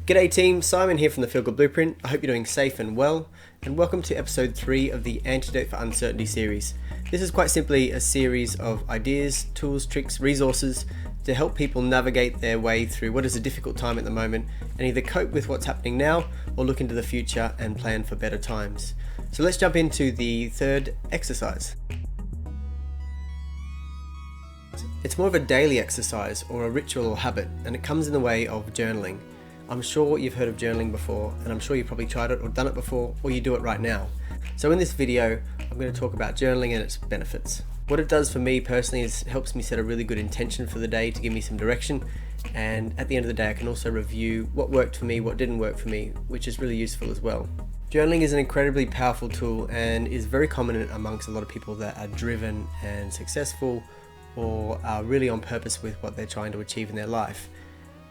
G'day team, Simon here from the Feel Good Blueprint. I hope you're doing safe and well, and welcome to episode 3 of the Antidote for Uncertainty series. This is quite simply a series of ideas, tools, tricks, resources to help people navigate their way through what is a difficult time at the moment and either cope with what's happening now or look into the future and plan for better times. So let's jump into the third exercise. It's more of a daily exercise or a ritual or habit, and it comes in the way of journaling. I'm sure you've heard of journaling before, and I'm sure you've probably tried it or done it before, or you do it right now. So in this video, I'm going to talk about journaling and its benefits. What it does for me personally is it helps me set a really good intention for the day to give me some direction, and at the end of the day I can also review what worked for me, what didn't work for me, which is really useful as well. Journaling is an incredibly powerful tool and is very common amongst a lot of people that are driven and successful or are really on purpose with what they're trying to achieve in their life.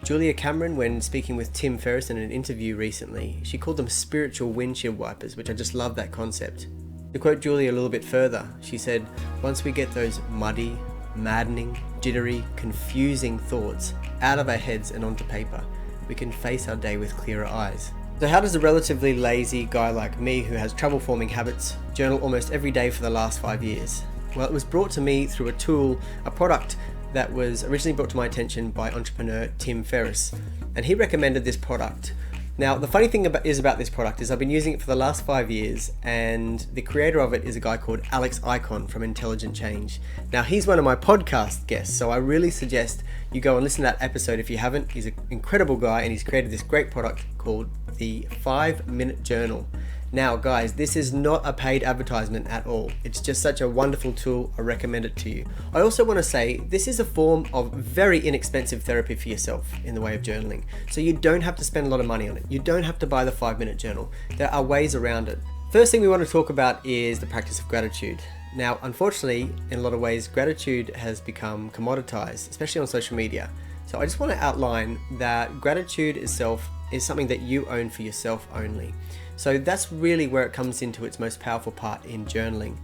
Julia Cameron, when speaking with Tim Ferriss in an interview recently, she called them spiritual windshield wipers, which I just love that concept. To quote Julia a little bit further, she said, "Once we get those muddy, maddening, jittery, confusing thoughts out of our heads and onto paper, we can face our day with clearer eyes." So how does a relatively lazy guy like me who has trouble forming habits journal almost every day for the last 5 years? Well, it was brought to me through a tool, a product that was originally brought to my attention by entrepreneur Tim Ferriss, and he recommended this product. Now, the funny thing about this product is I've been using it for the last 5 years, and the creator of it is a guy called Alex Icon from Intelligent Change. Now, he's one of my podcast guests, so I really suggest you go and listen to that episode if you haven't. He's an incredible guy, and he's created this great product called the 5-Minute Journal. Now guys, this is not a paid advertisement at all. It's just such a wonderful tool. I recommend it to you. I also want to say this is a form of very inexpensive therapy for yourself in the way of journaling. So you don't have to spend a lot of money on it. You don't have to buy the 5-minute journal. There are ways around it. First thing we want to talk about is the practice of gratitude. Now, unfortunately, in a lot of ways, gratitude has become commoditized, especially on social media. So I just want to outline that gratitude itself is something that you own for yourself only. So that's really where it comes into its most powerful part in journaling.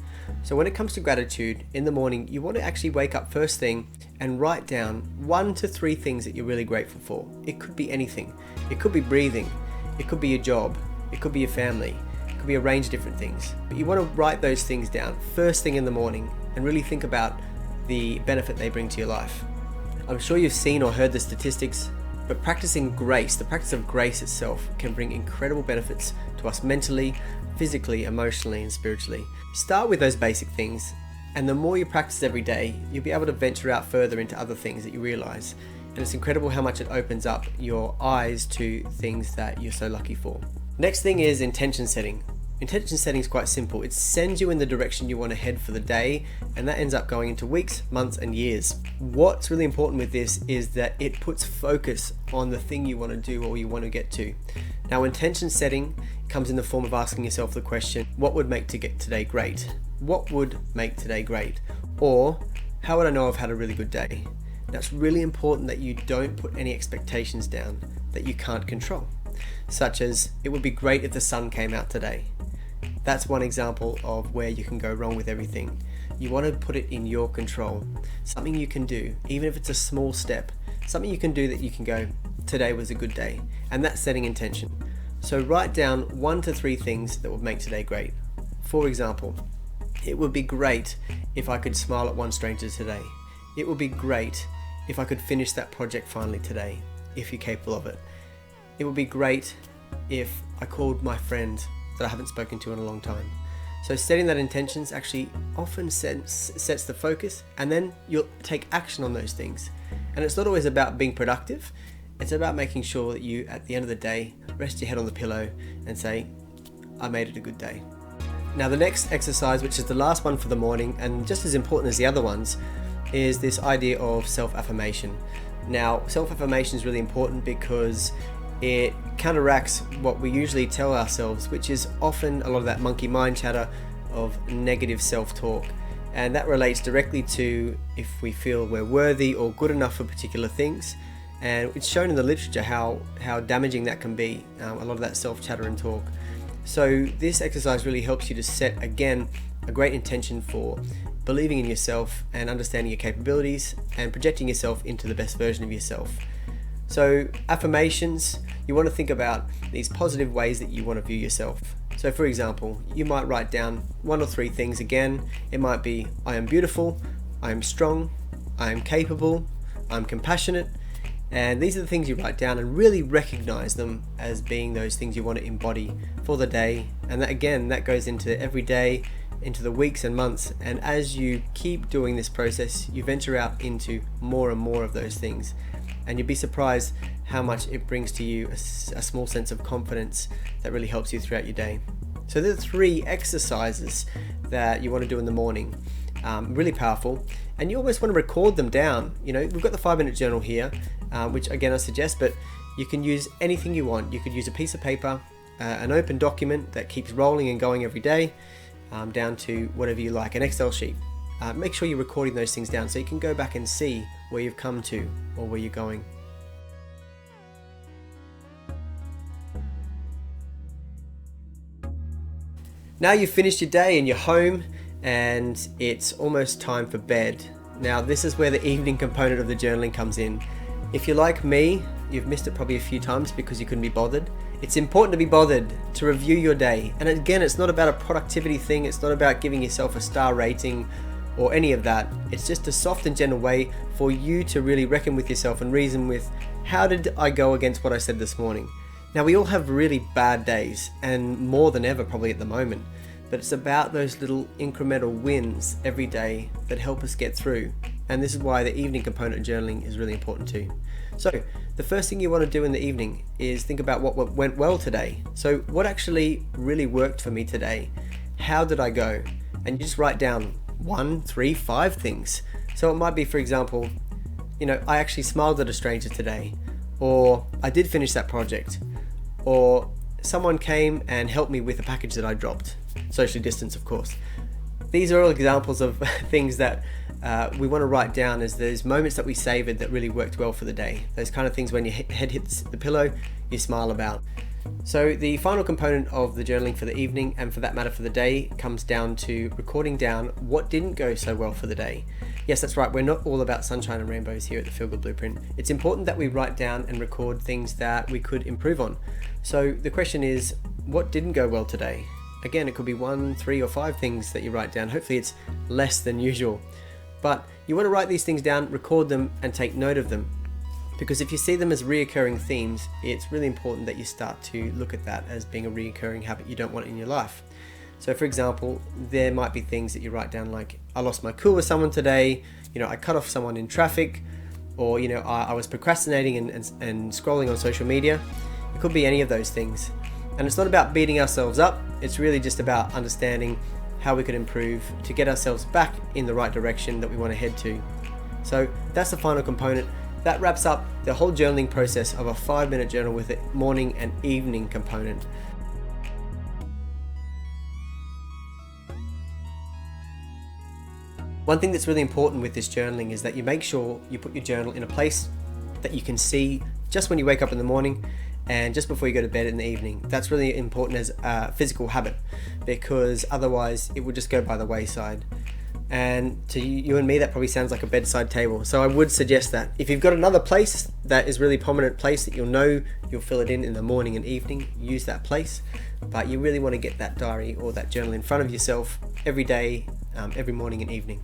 So when it comes to gratitude, in the morning, you want to actually wake up first thing and write down 1 to 3 things that you're really grateful for. It could be anything. It could be breathing. It could be your job. It could be your family. It could be a range of different things. But you want to write those things down first thing in the morning and really think about the benefit they bring to your life. I'm sure you've seen or heard the statistics, but practicing grace, the practice of grace itself, can bring incredible benefits to us mentally, physically, emotionally, and spiritually. Start with those basic things, and the more you practice every day, you'll be able to venture out further into other things that you realize. And it's incredible how much it opens up your eyes to things that you're so lucky for. Next thing is intention setting. Intention setting is quite simple. It sends you in the direction you want to head for the day, and that ends up going into weeks, months, and years. What's really important with this is that it puts focus on the thing you want to do or you want to get to. Now, intention setting comes in the form of asking yourself the question, what would make to get today great? What would make today great? Or, how would I know I've had a really good day? Now, it's really important that you don't put any expectations down that you can't control, such as, it would be great if the sun came out today. That's one example of where you can go wrong with everything. You want to put it in your control. Something you can do, even if it's a small step. Something you can do that you can go, today was a good day. And that's setting intention. So write down 1 to 3 things that would make today great. For example, it would be great if I could smile at one stranger today. It would be great if I could finish that project finally today, if you're capable of it. It would be great if I called my friend that I haven't spoken to in a long time. So setting that intentions actually often sets the focus, and then you'll take action on those things. And it's not always about being productive. It's about making sure that you, at the end of the day, rest your head on the pillow and say, I made it a good day. Now the next exercise, which is the last one for the morning and just as important as the other ones, is this idea of self-affirmation. Now, self-affirmation is really important because it counteracts what we usually tell ourselves, which is often a lot of that monkey mind chatter of negative self-talk. And that relates directly to if we feel we're worthy or good enough for particular things. And it's shown in the literature how damaging that can be, a lot of that self-chatter and talk. So this exercise really helps you to set, again, a great intention for believing in yourself and understanding your capabilities and projecting yourself into the best version of yourself. So affirmations, you want to think about these positive ways that you want to view yourself. So for example, you might write down 1 or 3 things again. It might be, I am beautiful, I am strong, I am capable, I'm compassionate. And these are the things you write down and really recognize them as being those things you want to embody for the day. And that, again, that goes into every day, into the weeks and months. And as you keep doing this process, you venture out into more and more of those things. And you'd be surprised how much it brings to you a small sense of confidence that really helps you throughout your day. So there are 3 exercises that you want to do in the morning. Really powerful, and you almost want to record them down. We've got the 5-minute journal here, which again I suggest, but you can use anything you want. You could use a piece of paper, an open document that keeps rolling and going every day, down to whatever you like, an Excel sheet. Make sure you're recording those things down so you can go back and see where you've come to or where you're going. Now you've finished your day and you're home, and it's almost time for bed. Now this is where the evening component of the journaling comes in. If you're like me, you've missed it probably a few times because you couldn't be bothered. It's important to be bothered, to review your day. And again, it's not about a productivity thing, it's not about giving yourself a star rating or any of that. It's just a soft and gentle way for you to really reckon with yourself and reason with, how did I go against what I said this morning? Now we all have really bad days, and more than ever probably at the moment. But it's about those little incremental wins every day that help us get through. And this is why the evening component of journaling is really important too. So the first thing you want to do in the evening is think about what went well today. So what actually really worked for me today? How did I go? And you just write down 1, 3, 5 things. So it might be, for example, I actually smiled at a stranger today, or I did finish that project, or someone came and helped me with a package that I dropped. Socially distance, of course. These are all examples of things that we want to write down as those moments that we savored that really worked well for the day. Those kind of things when your head hits the pillow, you smile about. So the final component of the journaling for the evening, and for that matter for the day, comes down to recording down what didn't go so well for the day. Yes, that's right, we're not all about sunshine and rainbows here at the Feel Good Blueprint. It's important that we write down and record things that we could improve on. So the question is, what didn't go well today? Again, it could be 1, 3, or 5 things that you write down. Hopefully it's less than usual. But you want to write these things down, record them, and take note of them. Because if you see them as reoccurring themes, it's really important that you start to look at that as being a reoccurring habit you don't want in your life. So for example, there might be things that you write down like, I lost my cool with someone today, I cut off someone in traffic, or I was procrastinating and scrolling on social media. It could be any of those things. And it's not about beating ourselves up, it's really just about understanding how we could improve to get ourselves back in the right direction that we want to head to. So that's the final component. That wraps up the whole journaling process of a 5-minute journal with a morning and evening component. One thing that's really important with this journaling is that you make sure you put your journal in a place that you can see just when you wake up in the morning and just before you go to bed in the evening. That's really important as a physical habit, because otherwise it would just go by the wayside. And to you and me, that probably sounds like a bedside table. So I would suggest that if you've got another place that is really prominent place that you'll fill it in the morning and evening, use that place. But you really want to get that diary or that journal in front of yourself every day, every morning and evening.